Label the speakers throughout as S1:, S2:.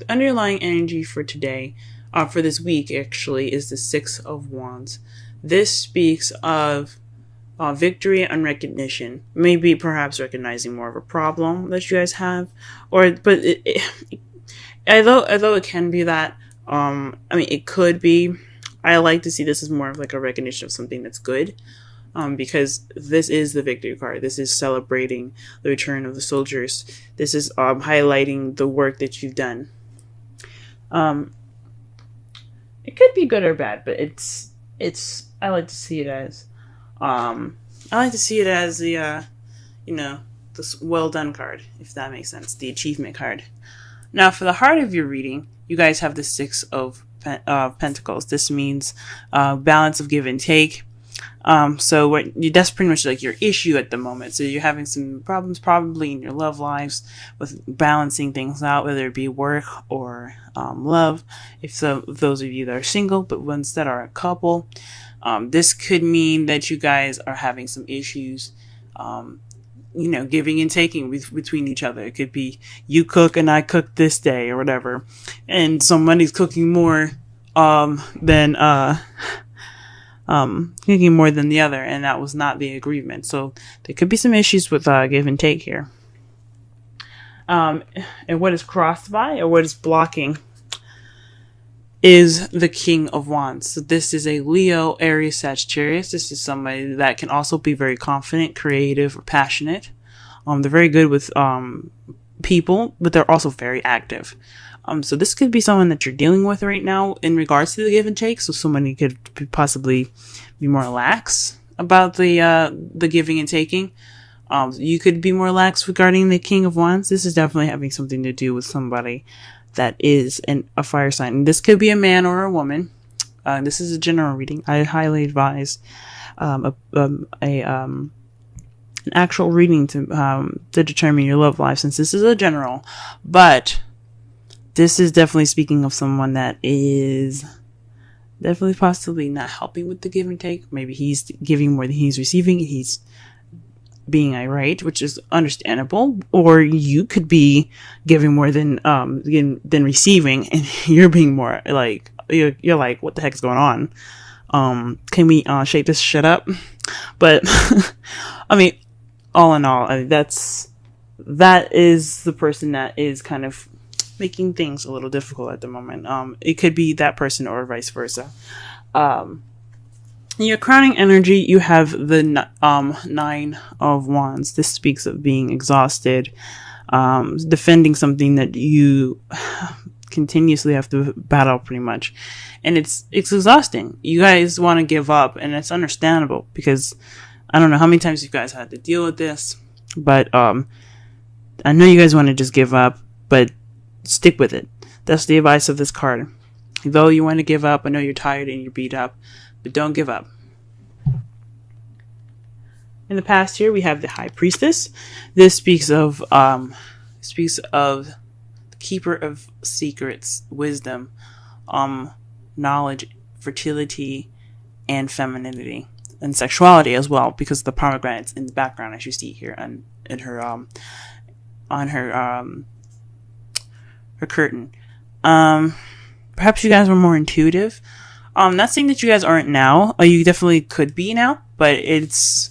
S1: the underlying energy for today, for this week actually, is the Six of Wands. This speaks of victory and recognition. Maybe perhaps recognizing more of a problem that you guys have, although it can be that, it could be. I like to see this as more of like a recognition of something that's good, because this is the victory card. This is celebrating the return of the soldiers. This is highlighting the work that you've done. It could be good or bad, but it's. I like to see it as, the this well done card, if that makes sense, the achievement card. Now, for the heart of your reading, you guys have the Six of Pentacles. This means balance of give and take. So that's pretty much like your issue at the moment. So you're having some problems probably in your love lives with balancing things out, whether it be work or love. If those of you that are single, but ones that are a couple, this could mean that you guys are having some issues, giving and taking between each other. It could be you cook and I cook this day or whatever, and somebody's cooking more than the other, and that was not the agreement. So there could be some issues with give and take here. And what is crossed by, or what is blocking, is the King of Wands. So this is a Leo, Aries, Sagittarius. This is somebody that can also be very confident, creative, or passionate. They're very good with people, but they're also very active. So this could be someone that you're dealing with right now in regards to the give and take. So somebody could possibly be more lax about the giving and taking. You could be more lax regarding the King of Wands. This is definitely having something to do with somebody that is a fire sign. And this could be a man or a woman. This is a general reading. I highly advise an actual reading to determine your love life, since this is a general. But this is definitely speaking of someone that is definitely possibly not helping with the give and take. Maybe he's giving more than he's receiving. He's being irate, which is understandable. Or you could be giving more than receiving, and you're being more like, you're like, what the heck is going on? Can we shake this shit up? But all in all, that is the person that is kind of making things a little difficult at the moment. It could be that person or vice versa. In your crowning energy, you have the Nine of Wands. This speaks of being exhausted, defending something that you continuously have to battle pretty much. And it's exhausting. You guys want to give up, and it's understandable, because I don't know how many times you guys had to deal with this, but I know you guys want to just give up, but stick with it. That's the advice of this card. Though you want to give up, I know you're tired and you're beat up, but don't give up. In the past here, we have the High Priestess. This speaks of the keeper of secrets, wisdom, knowledge, fertility, and femininity, and sexuality as well, because of the pomegranates in the background, as you see here on her curtain. Perhaps you guys were more intuitive. Not saying that you guys aren't now. You definitely could be now, but it's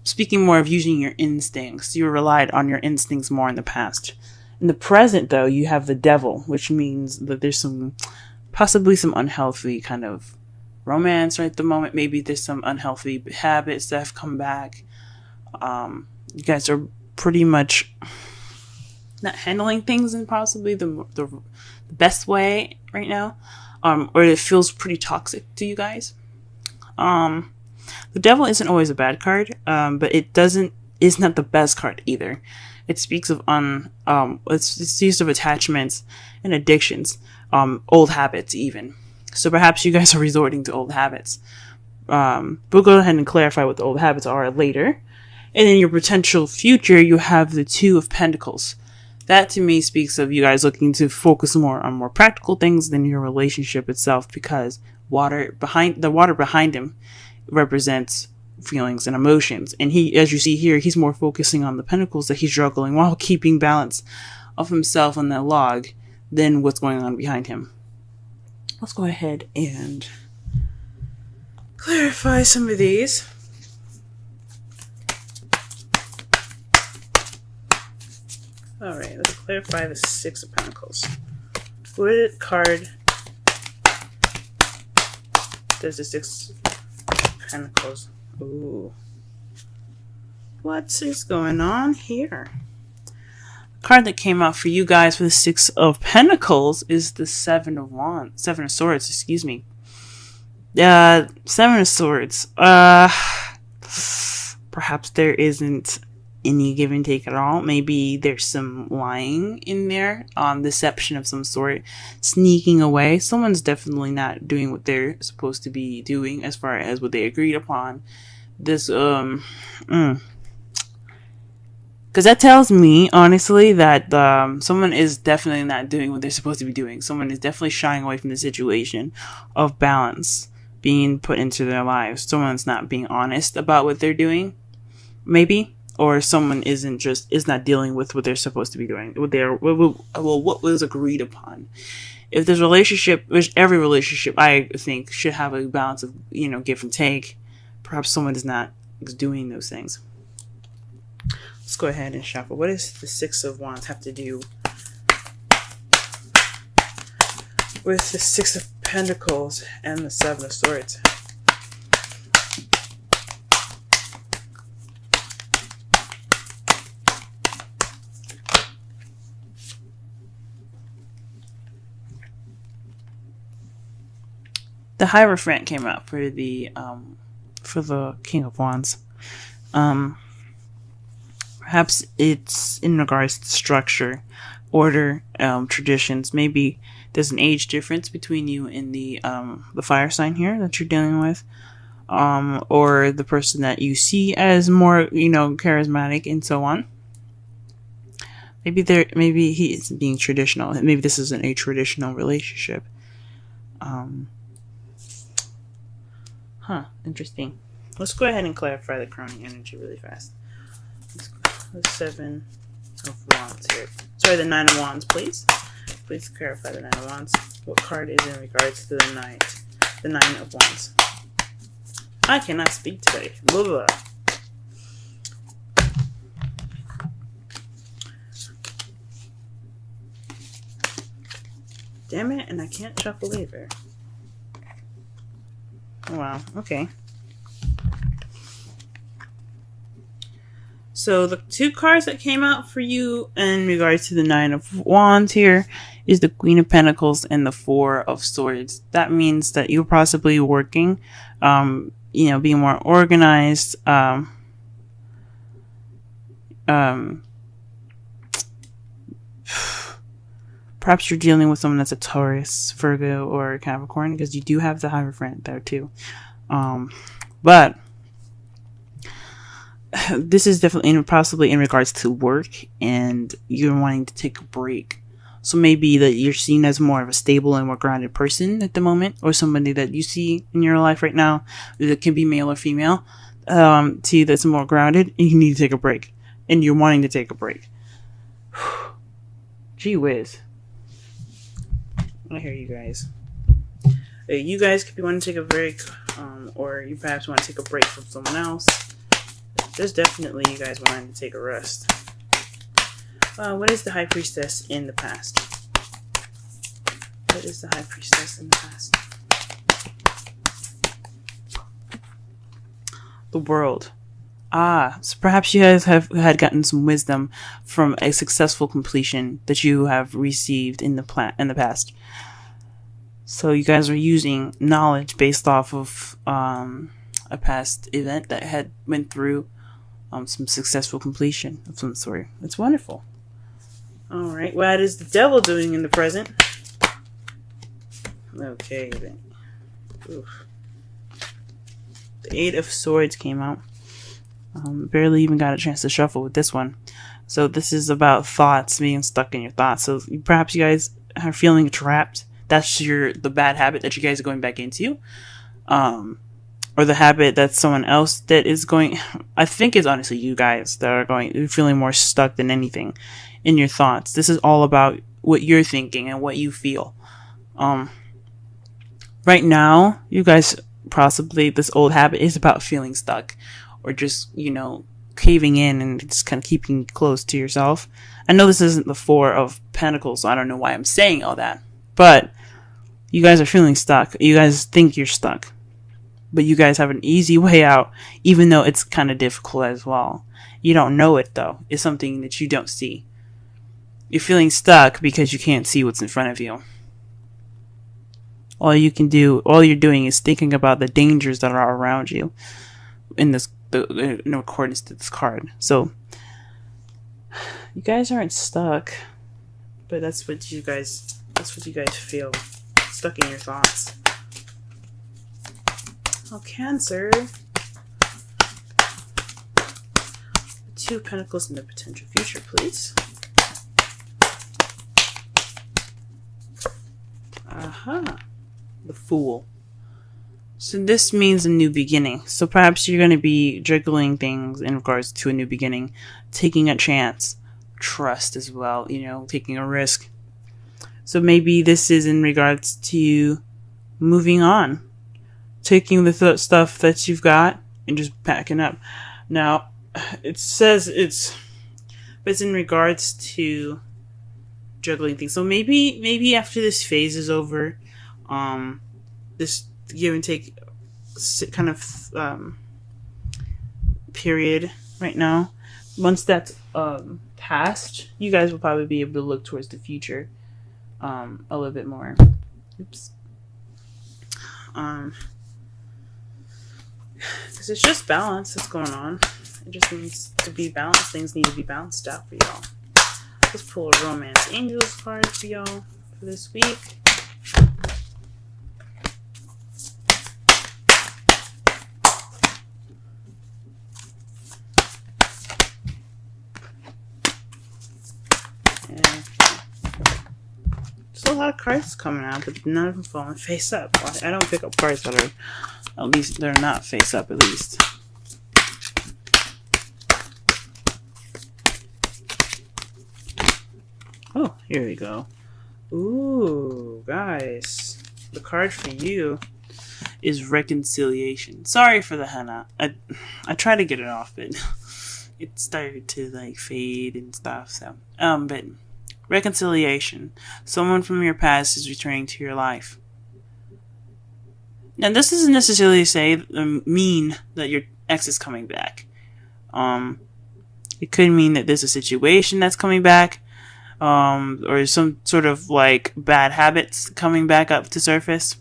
S1: speaking more of using your instincts. You relied on your instincts more in the past. In the present, though, you have the Devil, which means that there's possibly some unhealthy kind of romance right at the moment. Maybe there's some unhealthy habits that have come back. You guys are pretty much not handling things in possibly the best way right now, or it feels pretty toxic to you guys. The Devil isn't always a bad card, but is not the best card either. It speaks of it speaks of attachments and addictions, old habits even. So perhaps you guys are resorting to old habits. We'll go ahead and clarify what the old habits are later. And in your potential future, you have the Two of Pentacles. That to me speaks of you guys looking to focus more on more practical things than your relationship itself, because the water behind him represents feelings and emotions. And he, as you see here, he's more focusing on the pentacles that he's juggling while keeping balance of himself on that log than what's going on behind him. Let's go ahead and clarify some of these. Alright, let's clarify the Six of Pentacles. What card does the Six of Pentacles? Ooh. What is going on here? The card that came out for you guys for the Six of Pentacles is the Seven of Swords, excuse me. Seven of Swords. Perhaps there isn't any give and take at all. Maybe there's some lying in there, deception of some sort, sneaking away. Someone's definitely not doing what they're supposed to be doing as far as what they agreed upon. This, because that tells me, honestly, that someone is definitely not doing what they're supposed to be doing. Someone is definitely shying away from the situation of balance being put into their lives. Someone's not being honest about what they're doing, maybe. Or someone is not dealing with what they're supposed to be doing. What was agreed upon. If there's a relationship, which every relationship I think should have a balance of, give and take. Perhaps someone is not doing those things. Let's go ahead and shuffle. What does the Six of Wands have to do with the Six of Pentacles and the Seven of Swords? The Hierophant came out for the King of Wands. Perhaps it's in regards to structure, order, traditions. Maybe there's an age difference between you and the fire sign here that you're dealing with, or the person that you see as more charismatic and so on. Maybe he is being traditional. Maybe this isn't a traditional relationship. Interesting. Let's go ahead and clarify the crowning energy really fast. The Seven of Wands here. Sorry, the Nine of Wands, please. Please clarify the Nine of Wands. What card is in regards to the Nine of Wands? I cannot speak today. Blah, blah. Damn it, and I can't shuffle either. Oh, wow, okay. So the two cards that came out for you in regards to the Nine of Wands here is the Queen of Pentacles and the Four of Swords. That means that you're possibly working, being more organized, perhaps you're dealing with someone that's a Taurus, Virgo, or Capricorn, because you do have the Hierophant there too. But this is definitely possibly in regards to work, and you're wanting to take a break. So maybe that you're seen as more of a stable and more grounded person at the moment, or somebody that you see in your life right now that can be male or female, to you that's more grounded, and you need to take a break, and you're wanting to take a break. Gee whiz. I hear you guys. You guys could be wanting to take a break, or you perhaps want to take a break from someone else. There's definitely you guys wanting to take a rest. What is the High Priestess in the past? What is the High Priestess in the past? The World. So perhaps you guys had gotten some wisdom from a successful completion that you have received in the past. So you guys are using knowledge based off of a past event that had went through some successful completion of some sort. It's wonderful. All right, what is the Devil doing in the present? Okay, then. Oof. The Eight of Swords came out. Barely even got a chance to shuffle with this one. So this is about thoughts, being stuck in your thoughts. So perhaps you guys are feeling trapped. That's the bad habit that you guys are going back into. Or the habit that someone else that is going, I think it's honestly you guys that are feeling more stuck than anything in your thoughts. This is all about what you're thinking and what you feel. Right now, you guys possibly this old habit is about feeling stuck, or just caving in and just kind of keeping close to yourself. I know this isn't the Four of Pentacles, so I don't know why I'm saying all that, but you guys are feeling stuck. You guys think you're stuck, but you guys have an easy way out, even though it's kind of difficult as well. You don't know it though. It's something that you don't see. You're feeling stuck because you can't see what's in front of you. All you're doing is thinking about the dangers that are around you in accordance to this card. So you guys aren't stuck, but that's what you guys feel. Stuck in your thoughts. Oh, Cancer. Two of Pentacles in the potential future, please. Aha. The Fool. So this means a new beginning. So perhaps you're going to be juggling things in regards to a new beginning, taking a chance, trust as well, taking a risk. So maybe this is in regards to moving on, taking the stuff that you've got and just packing up. Now, it says it's in regards to juggling things. So maybe after this phase is over, this give and take kind of period right now, once that's past, you guys will probably be able to look towards the future a little bit more. Oops. Because it's just balance that's going on. It just needs to be balanced. Things need to be balanced out for y'all. Let's pull a Romance Angels card for y'all for this week. There's a lot of cards coming out, but none of them falling face up. I don't pick up cards that are, at least they're not face up, at least. Oh, here we go. Ooh, guys. The card for you is Reconciliation. Sorry for the henna. I tried to get it off, but it started to fade and stuff. So, but Reconciliation. Someone from your past is returning to your life. Now, this doesn't necessarily mean that your ex is coming back. It could mean that there's a situation that's coming back, or some sort of bad habits coming back up to surface.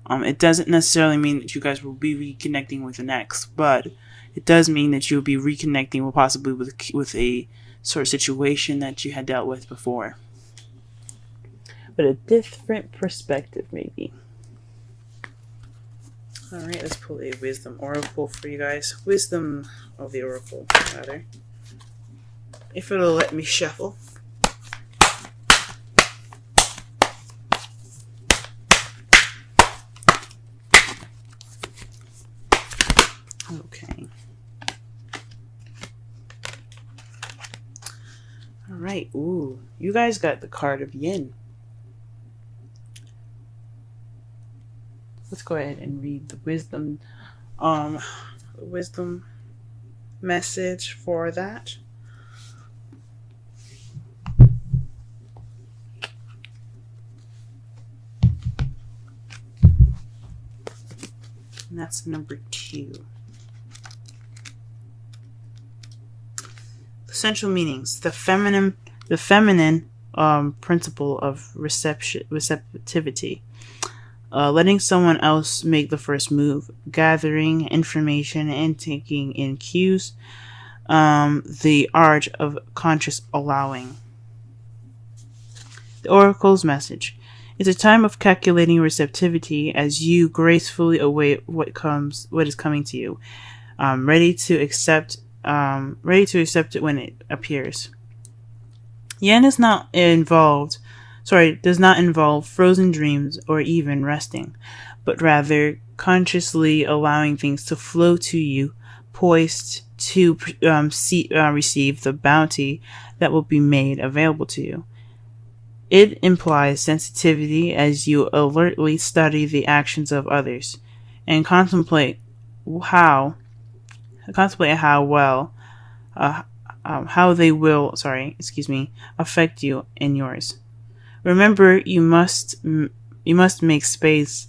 S1: It doesn't necessarily mean that you guys will be reconnecting with an ex, but it does mean that you'll be reconnecting possibly with a sort of situation that you had dealt with before, but a different perspective maybe. Alright, let's pull a Wisdom Oracle for you guys. Wisdom of the Oracle, rather. If it'll let me shuffle. Okay. Alright, ooh. You guys got the card of Yin. Let's go ahead and read the wisdom message for that. And that's number 2. Essential meanings: the feminine principle of receptivity. Letting someone else make the first move, gathering information and taking in cues, the art of conscious allowing. The Oracle's message: it's a time of calculating receptivity as you gracefully await what is coming to you, ready to accept it when it appears. Yin does not involve frozen dreams or even resting, but rather consciously allowing things to flow to you, poised to receive the bounty that will be made available to you. It implies sensitivity as you alertly study the actions of others and how contemplate how well how they will affect you and yours. Remember, you must make space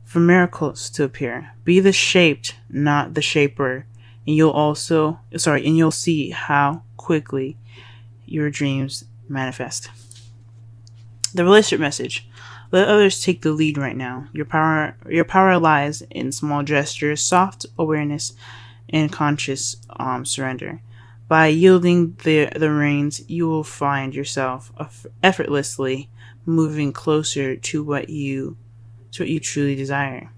S1: for miracles to appear. Be the shaped, not the shaper, and you'll see how quickly your dreams manifest. The relationship message. Let others take the lead right now. Your power lies in small gestures, soft awareness, and conscious surrender. By yielding the reins, you will find yourself effortlessly moving closer to what you truly desire.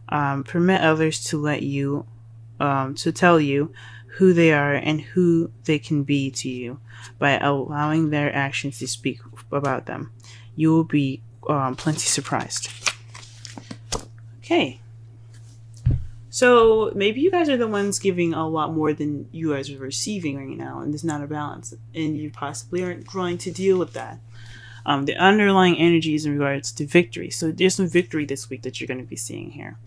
S1: Permit others to to tell you who they are and who they can be to you by allowing their actions to speak about them. You will be plenty surprised. Okay. So maybe you guys are the ones giving a lot more than you guys are receiving right now, and there's not a balance, and you possibly aren't trying to deal with that. The underlying energy is in regards to victory. So there's some victory this week that you're going to be seeing here.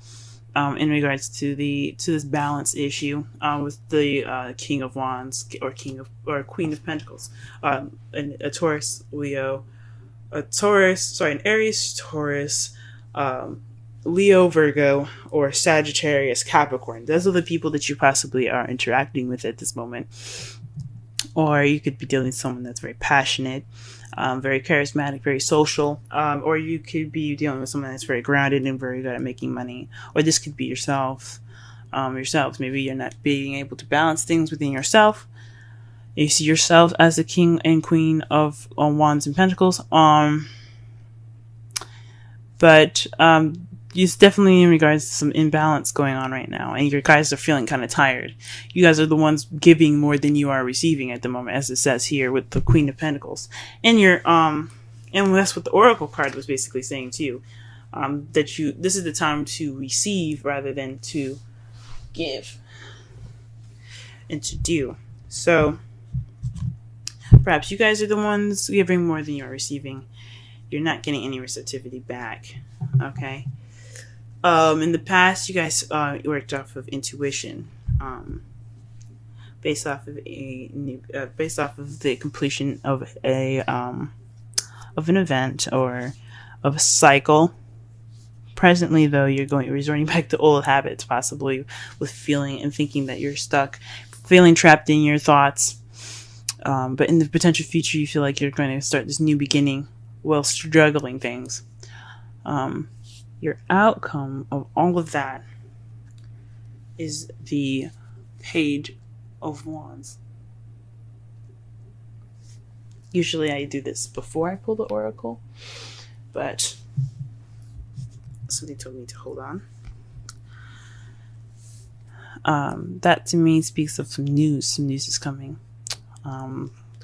S1: In regards to this balance issue with the King of Wands or Queen of Pentacles, and a Taurus, Leo, an Aries, Taurus, Leo, Virgo, or Sagittarius, Capricorn. Those are the people that you possibly are interacting with at this moment. Or you could be dealing with someone that's very passionate, very charismatic, very social, or you could be dealing with someone that's very grounded and very good at making money. Or this could be yourselves. Maybe you're not being able to balance things within yourself. You see yourself as the King and Queen of Wands and Pentacles. But it's definitely in regards to some imbalance going on right now, and you guys are feeling kind of tired. You guys are the ones giving more than you are receiving at the moment, as it says here with the Queen of Pentacles. And and that's what the Oracle card was basically saying to you, that this is the time to receive rather than to give and to do. So perhaps you guys are the ones giving more than you're receiving. You're not getting any receptivity back. Okay. In the past, you guys worked off of intuition, based off of the completion of an event or of a cycle. Presently, though, you're resorting back to old habits, possibly with feeling and thinking that you're stuck, feeling trapped in your thoughts. But in the potential future, you feel like you're going to start this new beginning while struggling things. Your outcome of all of that is the Page of Wands. Usually I do this before I pull the Oracle, but somebody told me to hold on. That to me speaks of some news. Some news is coming.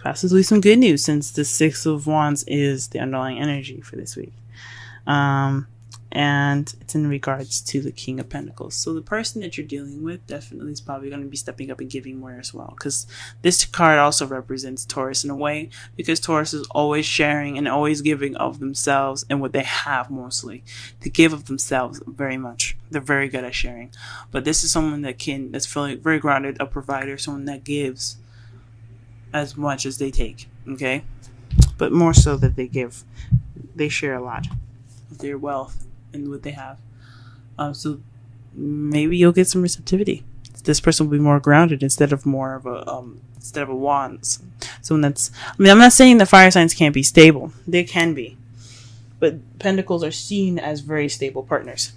S1: Possibly some good news, since the Six of Wands is the underlying energy for this week. And it's in regards to the King of Pentacles. So the person that you're dealing with definitely is probably going to be stepping up and giving more as well, because this card also represents Taurus in a way, because Taurus is always sharing and always giving of themselves and what they have, mostly to give of themselves very much. They're very good at sharing. But this is someone that's feeling very grounded, a provider, someone that gives as much as they take. Okay, but more so that they share a lot of their wealth and what they have. So maybe you'll get some receptivity. This person will be more grounded instead of a wands. Someone I'm not saying that fire signs can't be stable. They can be. But pentacles are seen as very stable partners.